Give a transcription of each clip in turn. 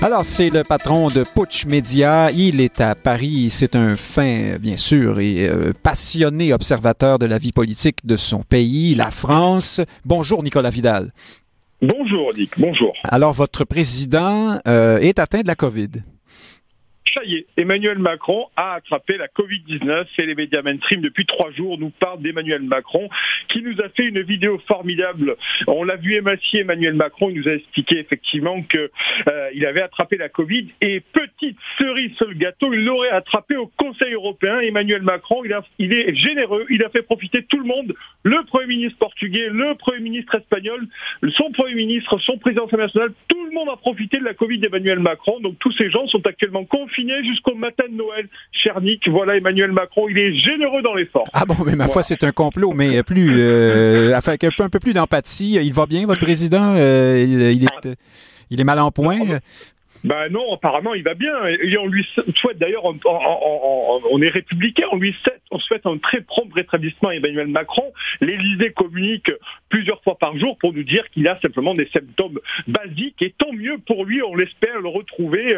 Alors, c'est le patron de Putsch Média. Il est à Paris. C'est un fin, bien sûr, et passionné observateur de la vie politique de son pays, la France. Bonjour, Nicolas Vidal. Bonjour, Nick. Bonjour. Alors, votre président est atteint de la COVID. Ça y est, Emmanuel Macron a attrapé la Covid-19 et les médias mainstream depuis 3 jours nous parlent d'Emmanuel Macron qui nous a fait une vidéo formidable. On l'a vu émacier Emmanuel Macron, il nous a expliqué effectivement que il avait attrapé la Covid et petite cerise sur le gâteau, il l'aurait attrapé au Conseil européen. Emmanuel Macron, il est généreux, il a fait profiter tout le monde, le Premier ministre portugais, le Premier ministre espagnol, son Premier ministre, son président de l'Assemblée nationale, tout le monde a profité de la Covid d'Emmanuel Macron. Donc tous ces gens sont actuellement confinés jusqu'au matin de Noël. Cher Nick, voilà Emmanuel Macron, il est généreux dans l'effort. Ah bon, mais ma foi, c'est un complot, mais plus, avec un peu plus d'empathie. Il va bien, votre président? Il est mal en point? Ben non, apparemment il va bien. Et on lui souhaite d'ailleurs, on est républicain, on souhaite un très prompt rétablissement à Emmanuel Macron. L'Élysée communique plusieurs fois par jour pour nous dire qu'il a simplement des symptômes basiques et tant mieux pour lui, on l'espère le retrouver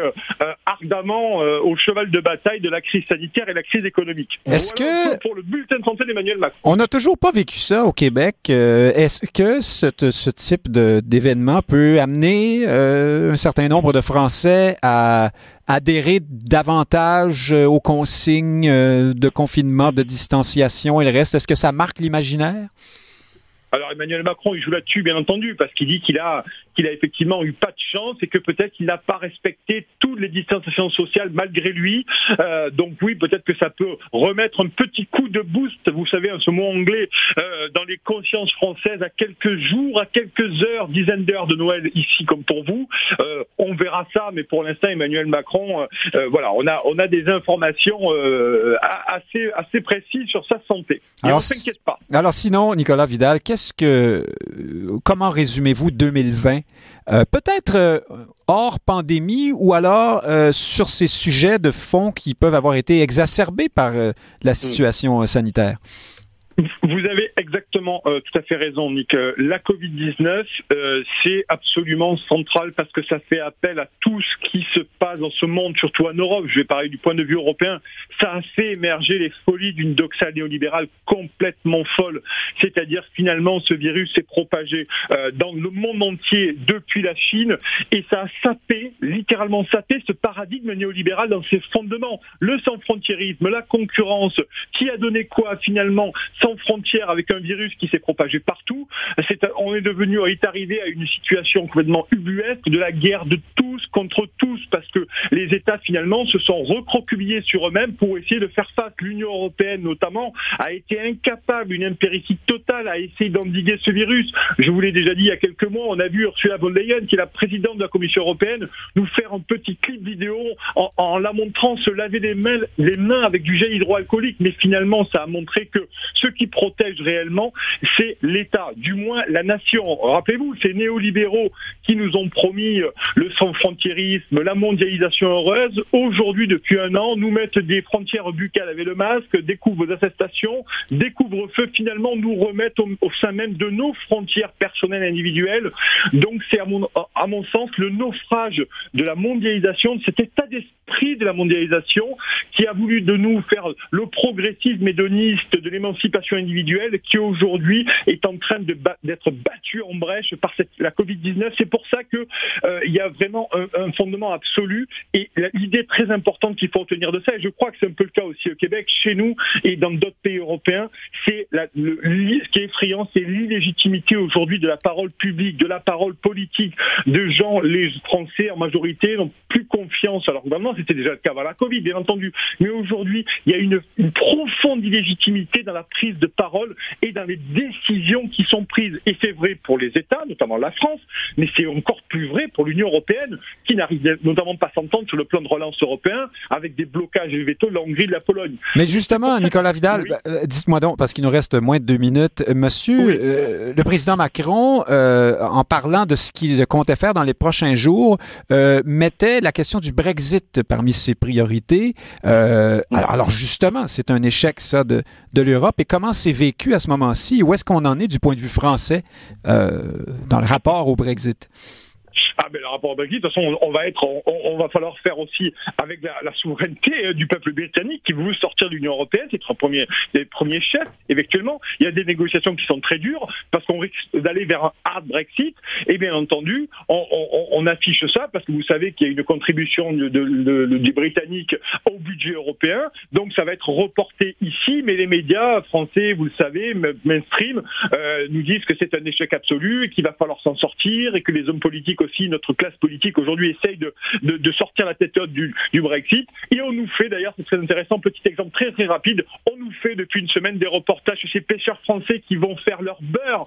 ardemment au cheval de bataille de la crise sanitaire et la crise économique. Est-ce que pour le bulletin de santé d'Emmanuel Macron. On n'a toujours pas vécu ça au Québec. Est-ce que ce type d'événement peut amener un certain nombre de Français à adhérer davantage aux consignes de confinement, de distanciation et le reste? Est-ce que ça marque l'imaginaire? Alors Emmanuel Macron, il joue là-dessus, bien entendu, parce qu'il dit qu'il a effectivement eu pas de chance et que peut-être qu'il n'a pas respecté toutes les distanciations sociales malgré lui. Donc oui, peut-être que ça peut remettre un petit coup de boost, vous savez, ce mot anglais, dans les consciences françaises à quelques jours, à quelques heures, dizaines d'heures de Noël ici comme pour vous. On verra ça, mais pour l'instant, Emmanuel Macron, voilà, on a des informations assez précises sur sa santé. Et alors, on ne s'inquiète pas. Alors sinon, Nicolas Vidal, comment résumez-vous 2020? Peut-être hors pandémie ou alors sur ces sujets de fond qui peuvent avoir été exacerbés par la situation sanitaire? Vous avez exactement tout à fait raison, Nick. La Covid-19, c'est absolument central parce que ça fait appel à tout ce qui se passe dans ce monde, surtout en Europe. Je vais parler du point de vue européen. Ça a fait émerger les folies d'une doxa néolibérale complètement folle. C'est-à-dire finalement, ce virus s'est propagé dans le monde entier depuis la Chine et ça a sapé, littéralement sapé, ce paradigme néolibéral dans ses fondements. Le sans-frontiérisme, la concurrence, qui a donné quoi finalement sans frontières avec un virus qui s'est propagé partout. On est arrivé à une situation complètement ubuesque de la guerre de tous contre tous parce que les États finalement se sont recroquevillés sur eux-mêmes pour essayer de faire face. L'Union européenne notamment a été incapable, une impéritie totale à essayer d'endiguer ce virus. Je vous l'ai déjà dit il y a quelques mois, on a vu Ursula von der Leyen, qui est la présidente de la Commission européenne, nous faire un petit clip vidéo en la montrant se laver les mains avec du gel hydroalcoolique, mais finalement ça a montré que ce qui protège réellement, c'est l'État, du moins la nation. Rappelez-vous, ces néolibéraux qui nous ont promis le sans-frontiérisme, la mondialisation heureuse, aujourd'hui, depuis 1 an, nous mettent des frontières buccales avec le masque, des couvre-attestations, des couvre-feux, finalement nous remettent au sein même de nos frontières personnelles individuelles. Donc c'est à mon sens le naufrage de la mondialisation, de cet état d'esprit de la mondialisation qui a voulu de nous faire le progressisme hédoniste de l'émancipation individuelle qui aujourd'hui est en train d'être battue en brèche par la Covid-19. C'est pour ça que il y a vraiment un fondement absolu et l'idée très importante qu'il faut retenir de ça, et je crois que c'est un peu le cas aussi au Québec, chez nous et dans d'autres pays européens, c'est ce qui est effrayant, c'est l'illégitimité aujourd'hui de la parole publique, de la parole politique, de gens, les Français en majorité n'ont plus confiance. Alors vraiment, c'était déjà le cas avant la Covid, bien entendu, mais aujourd'hui, il y a une profonde illégitimité dans la prise de parole et dans les décisions qui sont prises. Et c'est vrai pour les États, notamment la France, mais c'est encore plus vrai pour l'Union européenne, qui n'arrive notamment pas à s'entendre sur le plan de relance européen, avec des blocages et veto de la Hongrie et de la Pologne. Mais justement, Nicolas Vidal, oui. Dites-moi donc, parce qu'il nous reste moins de 2 minutes, monsieur, oui. Le président Macron, en parlant de ce qu'il comptait faire dans les prochains jours, mettait la question du Brexit parmi ses priorités. Alors justement, c'est un échec, ça, de l'Europe. Et comment c'est vécu à ce moment-ci? Où est-ce qu'on en est du point de vue français dans le rapport au Brexit? Le rapport au Brexit, de toute façon, on va falloir faire aussi avec la souveraineté du peuple britannique qui veut sortir de l'Union européenne. C'est les premiers chefs, éventuellement. Il y a des négociations qui sont très dures parce qu'on risque d'aller vers un hard Brexit. Et bien entendu, on affiche ça parce que vous savez qu'il y a une contribution du Britannique au budget européen. Donc ça va être reporté ici, mais les médias français, vous le savez, mainstream, nous disent que c'est un échec absolu et qu'il va falloir s'en sortir et que les hommes politiques aussi, notre classe politique aujourd'hui essaye de sortir la tête haute du Brexit. Et on nous fait, d'ailleurs, c'est très intéressant, petit exemple très très rapide, on nous fait depuis une semaine des reportages sur ces pêcheurs français qui vont faire leur beurre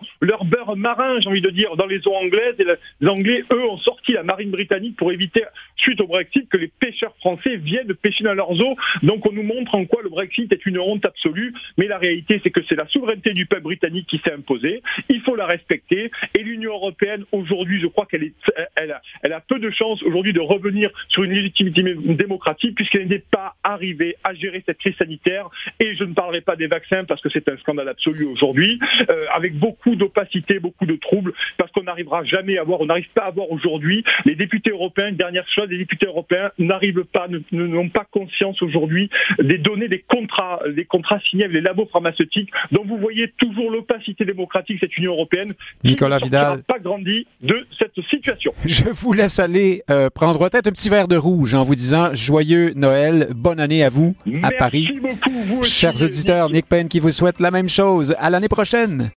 marin, j'ai envie de dire, dans les eaux anglaises. Et les Anglais, eux, ont sorti la marine britannique pour éviter, suite au Brexit, que les pêcheurs français viennent pêcher dans leurs eaux. Donc on nous montre en quoi le Brexit est une honte absolue. Mais la réalité, c'est que c'est la souveraineté du peuple britannique qui s'est imposée. Il faut la respecter. Et l'Union européenne, aujourd'hui, je crois qu'elle a peu de chances aujourd'hui de revenir sur une légitimité démocratique puisqu'elle n'est pas arrivée à gérer cette crise sanitaire. Et je ne parlerai pas des vaccins parce que c'est un scandale absolu aujourd'hui, avec beaucoup d'opacité, beaucoup de troubles, parce qu'on n'arrive pas à avoir aujourd'hui les députés européens. Une dernière chose, les députés européens n'ont pas conscience aujourd'hui des données des contrats signés avec les labos pharmaceutiques. Donc vous voyez toujours l'opacité démocratique de cette Union européenne Nicolas qui Vidal, n'a pas grandi de cette situation. Je vous laisse aller prendre peut-être un petit verre de rouge en vous disant joyeux Noël, bonne année à vous à Paris. Merci beaucoup, vous aussi. Chers auditeurs, Nick Payne qui vous souhaite la même chose. À l'année prochaine.